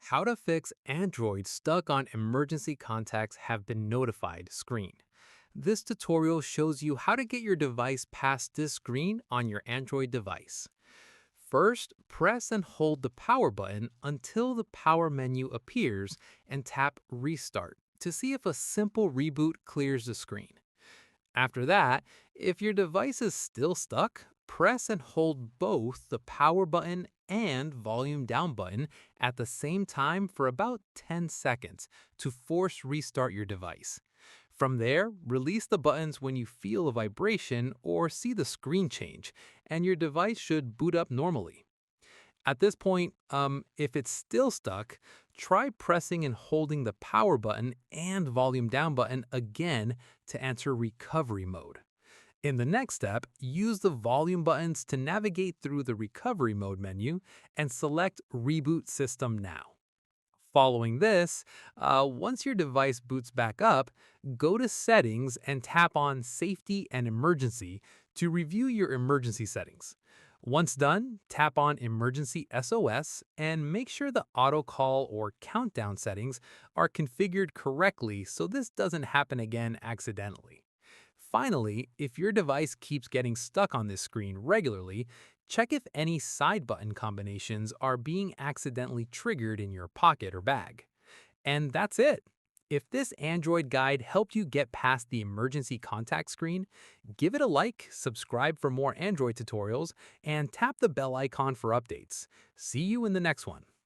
How to fix Android stuck on emergency contacts have been notified screen. This tutorial shows you how to get your device past this screen on your Android device. First, press and hold the power button until the power menu appears and tap Restart to see if a simple reboot clears the screen. After that, if your device is still stuck, press and hold both the power button and volume down button at the same time for about 10 seconds to force restart your device. From there, release the buttons when you feel a vibration or see the screen change, and your device should boot up normally. At this point, if it's still stuck, try pressing and holding the power button and volume down button again to enter recovery mode. In the next step, use the volume buttons to navigate through the recovery mode menu and select Reboot System Now. Following this, once your device boots back up, go to Settings and tap on Safety and Emergency to review your emergency settings. Once done, tap on Emergency SOS and make sure the auto call or countdown settings are configured correctly so this doesn't happen again accidentally. Finally, if your device keeps getting stuck on this screen regularly, check if any side button combinations are being accidentally triggered in your pocket or bag. And that's it. If this Android guide helped you get past the emergency contact screen, give it a like, subscribe for more Android tutorials, and tap the bell icon for updates. See you in the next one.